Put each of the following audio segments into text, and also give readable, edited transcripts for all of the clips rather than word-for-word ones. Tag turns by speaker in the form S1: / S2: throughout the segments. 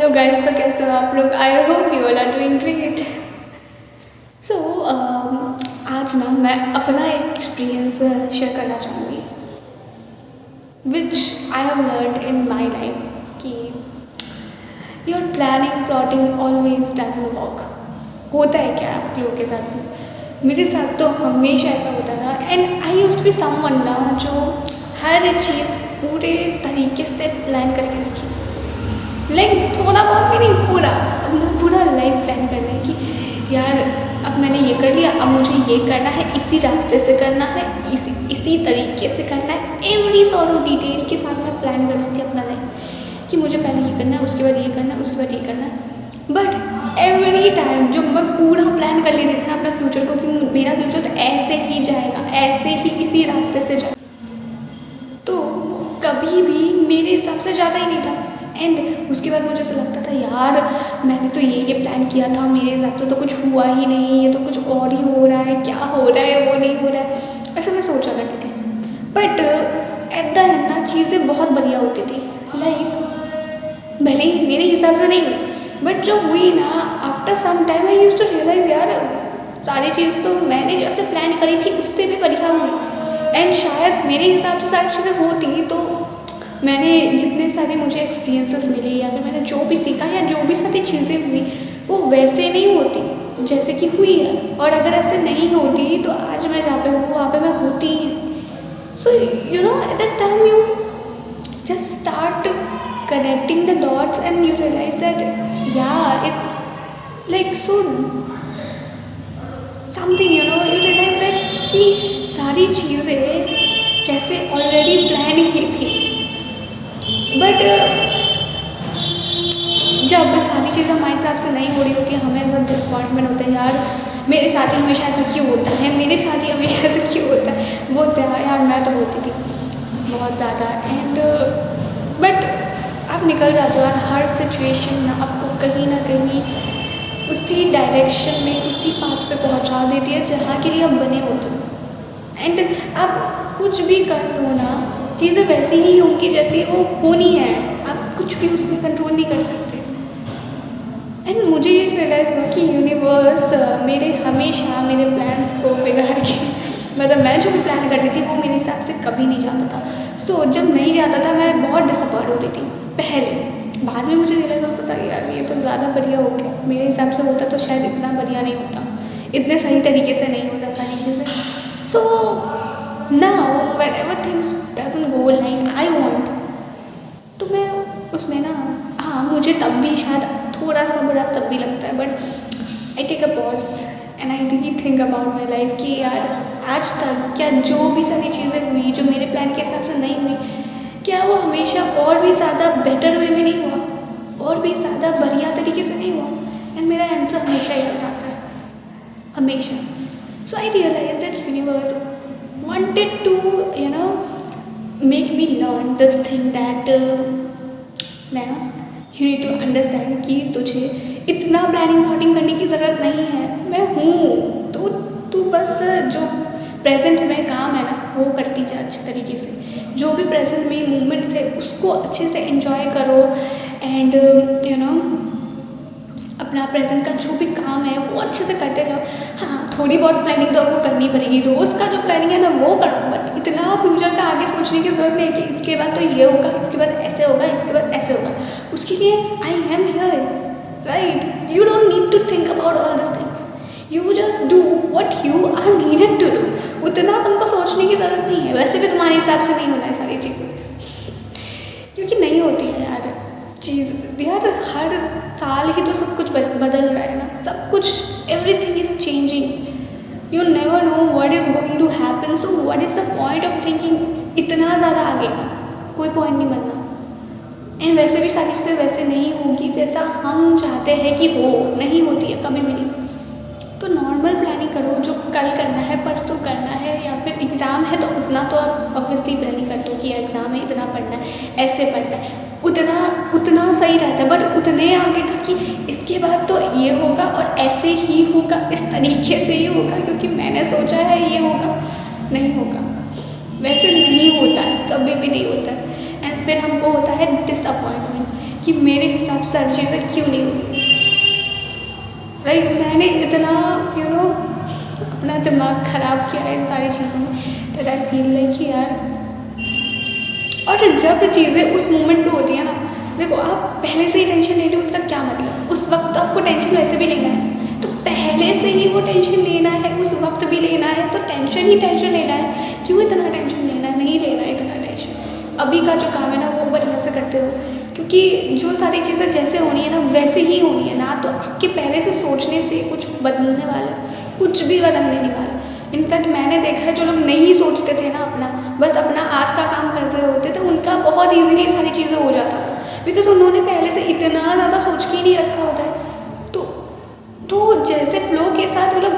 S1: Hello guys, तो कैसे हो आप लोग? I hope you all are doing great. So आज ना मैं अपना एक एक्सपीरियंस शेयर करना चाहूँगी which I have learned in my life कि your planning plotting always doesn't work. होता है क्या आप लोगों के साथ भी? मेरे साथ तो हमेशा ऐसा होता था। And I used to be someone ना जो हर चीज़ पूरे तरीके से प्लान करके रखी, लाइक थोड़ा बहुत भी नहीं, पूरा अपना पूरा लाइफ प्लान करना है कि यार अब मैंने ये कर लिया, अब मुझे ये करना है, इसी रास्ते से करना है, इसी तरीके से करना है। एवरी सॉर्ट ऑफ डिटेल के साथ मैं प्लान करती थी अपना लाइफ कि मुझे पहले ये करना है, उसके बाद ये करना है, उसके बाद ये करना है। बट एवरी टाइम जब मैं पूरा प्लान कर लेती थी ना अपने फ्यूचर को कि मेरा फ्यूचर तो ऐसे ही जाएगा, ऐसे ही इसी रास्ते से जाएगा, तो कभी भी मेरे हिसाब से ज़्यादा ही नहीं था। एंड उसके बाद मुझे ऐसा लगता था यार मैंने तो ये प्लान किया था, मेरे हिसाब से तो कुछ हुआ ही नहीं, ये तो कुछ और ही हो रहा है, क्या हो रहा है, वो नहीं हो रहा है, ऐसा मैं सोचा करती थी। बट एट द एंड ना चीज़ें बहुत बढ़िया होती थी। लाइक भले ही मेरे हिसाब से नहीं हुई, बट जो हुई ना after some time I used to realise यार सारी चीज़ तो मैंने जैसे प्लान करी थी उससे भी बढ़िया हुई। एंड शायद मेरे हिसाब से सारी चीज़ें होती तो मैंने जितने सारे मुझे एक्सपीरियंसेस मिले या फिर मैंने जो भी सीखा या जो भी सारी चीज़ें हुई वो वैसे नहीं होती जैसे कि हुई है। और अगर ऐसे नहीं होती तो आज मैं जहाँ पे हूँ वहाँ पे मैं होती ही। So you know at that time you just start connecting the dots and you realise that या it's like so something, you know, you realise that कि सारी चीज़ें कैसे ऑलरेडी प्लान ही थी। बट जब सारी चीज़ें हमारे हिसाब से नहीं हो रही होती है हमें सब डिसअपॉइंटमेंट होता है, यार मेरे साथ ही हमेशा ऐसा क्यों होता है, मेरे साथ ही हमेशा ऐसा क्यों होता है। वो होता है यार, मैं तो होती थी बहुत ज़्यादा। एंड बट आप निकल जाते हो यार, हर सिचुएशन ना आपको कहीं ना कहीं उसी डायरेक्शन में, उसी पाथ पे पहुंचा देती है जहाँ के लिए आप बने होते हो। एंड आप कुछ भी कर लो ना, चीज़ें वैसी ही होंगी जैसी वो होनी है, आप कुछ भी उसमें कंट्रोल नहीं कर सकते। एंड मुझे ये रियलाइज़ हुआ कि यूनिवर्स मेरे हमेशा मेरे प्लान्स को बिगाड़ के मतलब मैं जो भी प्लान करती थी वो मेरे हिसाब से कभी नहीं जाता था। सो जब नहीं जाता था मैं बहुत डिसअपॉइंट होती थी पहले। बाद में मुझे रियलाइज़ होता था यार ये तो ज़्यादा बढ़िया हो गया, मेरे हिसाब से होता तो शायद इतना बढ़िया नहीं होता, इतने सही तरीके से नहीं होता सारी चीज़ें। सो now whenever things doesn't go like I want, तो मैं उसमें ना, हाँ मुझे तब भी शायद थोड़ा सा बुरा तब भी लगता है, but I take a pause and I really think about my life कि यार आज तक क्या जो भी सारी चीज़ें हुई जो मेरे प्लान के हिसाब से नहीं हुई, क्या वो हमेशा और भी ज़्यादा बेटर वे में नहीं हुआ, और भी ज़्यादा बढ़िया तरीके से नहीं हुआ। एंड मेरा आंसर हमेशा यस आता है, हमेशा। So I realise that universe wanted to, you know, make me learn this thing that you need to understand कि तुझे इतना प्लानिंग प्लॉटिंग करने की ज़रूरत नहीं है। मैं हूँ तो तू बस जो प्रेजेंट में काम है ना वो करती जा अच्छे तरीके से, जो भी प्रेजेंट में मोमेंट्स है उसको अच्छे से एंजॉय करो। एंड यू नो अपना प्रेजेंट का जो भी काम है वो अच्छे से करते जाओ। हाँ थोड़ी बहुत प्लानिंग तो आपको करनी पड़ेगी, रोज़ का जो प्लानिंग है ना वो करो, बट इतना फ्यूचर का आगे सोचने की जरूरत नहीं है कि इसके बाद तो ये होगा, इसके बाद ऐसे होगा, इसके बाद ऐसे होगा। उसके लिए I am here, right? You don't need to think about all this things, you just do what you are needed to do. उतना तुमको सोचने की ज़रूरत नहीं है। वैसे भी तुम्हारे हिसाब से नहीं होना है सारी चीज़ें, क्योंकि नहीं होती है यार चीज़। यार हर साल ही तो सब कुछ बदल रहा है ना, सब कुछ, everything is changing. You never know what is going to happen, so what is the point of thinking इतना ज़्यादा आगे का? कोई पॉइंट नहीं बनना। एंड वैसे भी सारी चीज़ें वैसे नहीं होंगी जैसा हम चाहते हैं कि हो, नहीं होती है कभी भी नहीं। तो नॉर्मल प्लानिंग करो, जो कल करना है, परसों करना है, या फिर एग्ज़ाम है तो उतना तो आप ऑब्वियसली प्लानिंग करते हो कि एग्ज़ाम है, इतना पढ़ना है, ऐसे पढ़ना है, उतना सही रहता है। बट उतने आगे का कि इसके बाद तो ये होगा और ऐसे ही होगा, इस तरीके से ही होगा क्योंकि मैंने सोचा है ये होगा, नहीं होगा, वैसे नहीं होता है, कभी भी नहीं होता है। एंड फिर हमको होता है डिसअपॉइंटमेंट कि मेरे हिसाब से सारी चीज़ें क्यों नहीं हुई। लाइक मैंने इतना अपना दिमाग ख़राब किया है इन सारी चीज़ों में, दैट आई फील लाइक कि यार। और जब चीज़ें उस मोमेंट पे होती है ना, देखो आप पहले से ही टेंशन ले रहे हो, उसका क्या मतलब। उस वक्त तो आपको टेंशन वैसे भी लेना है, तो पहले से ही वो टेंशन लेना है, उस वक्त भी लेना है, तो टेंशन ही टेंशन लेना है। क्यों इतना टेंशन लेना है, नहीं लेना है इतना टेंशन। अभी का जो काम है ना वो बढ़िया से करते रहो, क्योंकि जो सारी चीज़ें जैसे होनी है ना वैसे ही होनी है ना। तो आपके पहले से सोचने से कुछ बदलने वाला, कुछ भी बदलने नहीं वाला। इनफैक्ट मैंने देखा है जो लोग नहीं सोचते थे ना अपना, बस अपना आज का काम कर रहे होते थे, उनका बहुत ईजीली सारी चीज़ें हो जाता था, बिकॉज उन्होंने पहले से इतना ज़्यादा सोच के ही नहीं रखा होता है। तो जैसे फ्लो के साथ वो लोग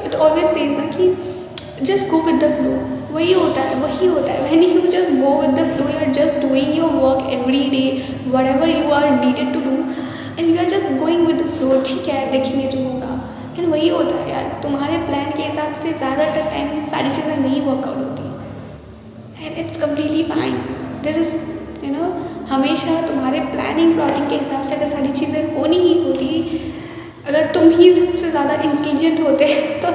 S1: इट ऑलवेज सेज ना कि just go with the flow. वही होता है when you just go with the flow, you are just doing your work every day, whatever you are needed to do, and you are just going with the flow. ठीक है, देखेंगे जो होगा। And वही होता है यार, तुम्हारे प्लान के हिसाब से ज़्यादातर टाइम सारी चीज़ें नहीं वर्कआउट होती, and it's completely fine. There is हमेशा तुम्हारे प्लानिंग प्लॉटिंग के हिसाब से अगर सारी चीज़ें होनी ही होती, अगर तुम ही सबसे ज़्यादा इंटेलिजेंट होते तो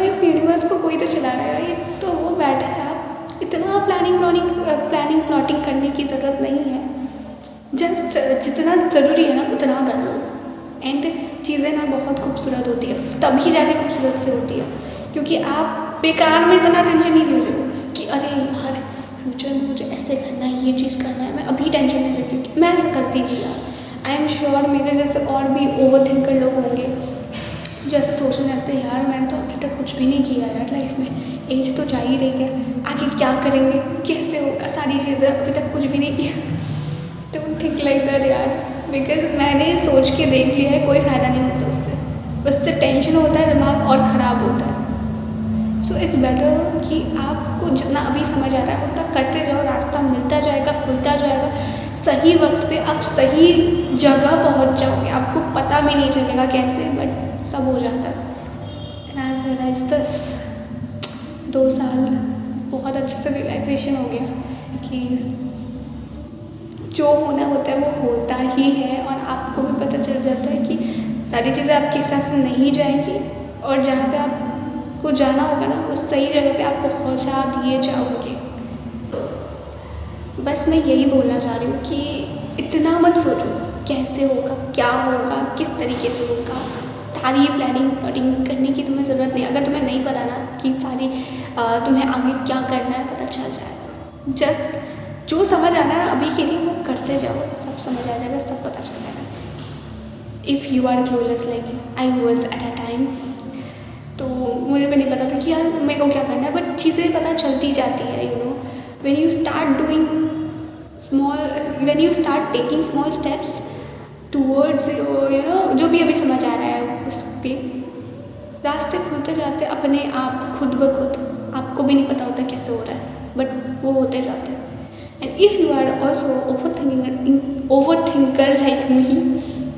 S1: इस यूनिवर्स को कोई तो चला रहा है, राइट। तो वो बैठा है, आप इतना प्लानिंग प्लॉटिंग करने की ज़रूरत नहीं है। जस्ट जितना ज़रूरी है ना उतना कर लो, एंड चीज़ें ना बहुत खूबसूरत होती है, तभी जाके खूबसूरत से होती है, क्योंकि आप बेकार में इतना टेंशन नहीं ले रहे हो कि अरे यार फ्यूचर में मुझे ऐसे करना है, ये चीज़ करना है। मैं अभी टेंशन नहीं लेती हूँ, मैं ऐसा करती थी यार। आई एम श्योर मेरे जैसे और भी ओवर थिंकर लोग होंगे जो ऐसे सोचने लगते हैं, यार मैंने तो अभी तक कुछ भी नहीं किया यार लाइफ में, एज तो जा ही रही है, आगे क्या करेंगे, कैसे होगा, सारी चीज़ें अभी तक कुछ भी नहीं किया। डोंट थिंक लाइक दैट यार, बिकॉज मैंने सोच के देख लिया है, कोई फ़ायदा नहीं होता उससे टेंशन होता है, दिमाग और ख़राब होता है। सो इट्स बेटर कि आपको जितना अभी समझ आ रहा है उतना करते जाओ, रास्ता मिलता जाएगा, खुलता जाएगा, सही वक्त पे आप सही जगह पहुंच जाओगे, आपको पता भी नहीं चलेगा कैसे, बट सब हो जाता है। एंड आई रियलाइज दिस 2 साल बहुत अच्छे से रियलाइजेशन हो गया कि जो होना होता है वो होता ही है, और आपको भी पता चल जाता है कि सारी चीज़ें आपके हिसाब से नहीं जाएंगी, और जहाँ पे आपको जाना होगा ना उस सही जगह पे आप पहुँचा दिए जाओगे। बस मैं यही बोलना चाह रही हूँ कि इतना मत सोचो कैसे होगा, क्या होगा, किस तरीके से होगा। सारी प्लानिंग प्लॉटिंग करने की तुम्हें ज़रूरत नहीं। अगर तुम्हें नहीं पता ना कि सारी तुम्हें आगे क्या करना है, पता चल जाएगा। जस्ट जो समझ आना है अभी के लिए वो करते जाओ, सब समझ आ जाएगा, सब पता चल जाएगा। If you are clueless like I was at a time, तो मुझे भी नहीं पता था कि यार मेरे को क्या करना है, बट चीज़ें पता चलती जाती है। when you start taking small steps towards जो भी अभी समझ आ रहा है उस पर रास्ते खुलते जाते अपने आप, खुद ब खुद। आपको भी नहीं पता होता कैसे हो रहा है, बट वो होते जाते हैं। And if you are also over thinker like me,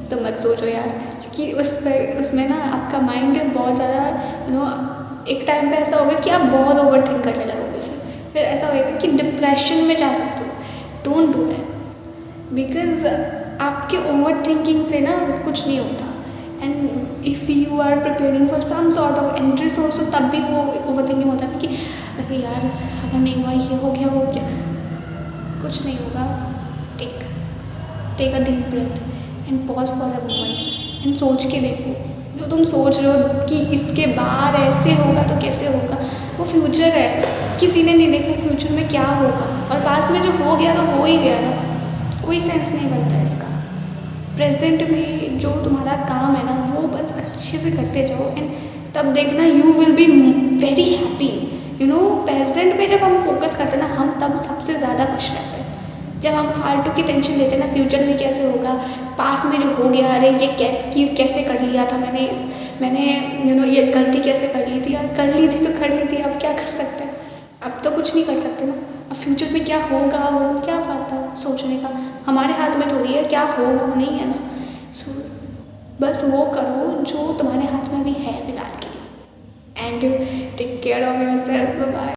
S1: तो मत सोचो यार, क्योंकि उसमें ना आपका माइंड बहुत ज़्यादा एक टाइम पे ऐसा होगा कि आप बहुत ओवर थिंक करने लगोगे। फिर ऐसा होएगा कि डिप्रेशन में जा सकते हो। डोंट डू दैट, बिकॉज आपके ओवर थिंकिंग से ना कुछ नहीं होता। And if you are preparing for some sort of entries also, तब भी वो ओवर थिंकिंग होता है कि अरे यार अगर नहीं हुआ, ये हो गया, कुछ नहीं होगा। Take a deep breath and pause for a moment and सोच के देखो। जो तुम सोच रहे हो कि इसके बाद ऐसे होगा तो कैसे होगा, वो फ्यूचर है, किसी ने नहीं देखा फ्यूचर में क्या होगा, और पास में जो हो गया तो हो ही गया ना, कोई सेंस नहीं बनता इसका। प्रेजेंट में जो तुम्हारा काम है ना वो बस अच्छे से करते जाओ, एंड तब देखना you will be very happy. Present में जब हम फोकस करते हैं ना, हम तब सबसे ज़्यादा खुश रहते हैं। जब हम फालतू की टेंशन लेते हैं ना फ्यूचर में कैसे होगा, पास में जो हो गया, अरे ये कैसे कर लिया था मैंने ये गलती कैसे कर ली थी यार, कर ली थी तो कर ली थी, अब क्या कर सकते हैं, अब तो कुछ नहीं कर सकते ना। अब फ्यूचर में क्या होगा वो क्या फायदा सोचने का, हमारे हाथ में थोड़ी है क्या होगा, नहीं है ना। सो बस वो करो जो तुम्हारे हाथ में भी है फिलहाल के लिए, and take care of yourself. Bye.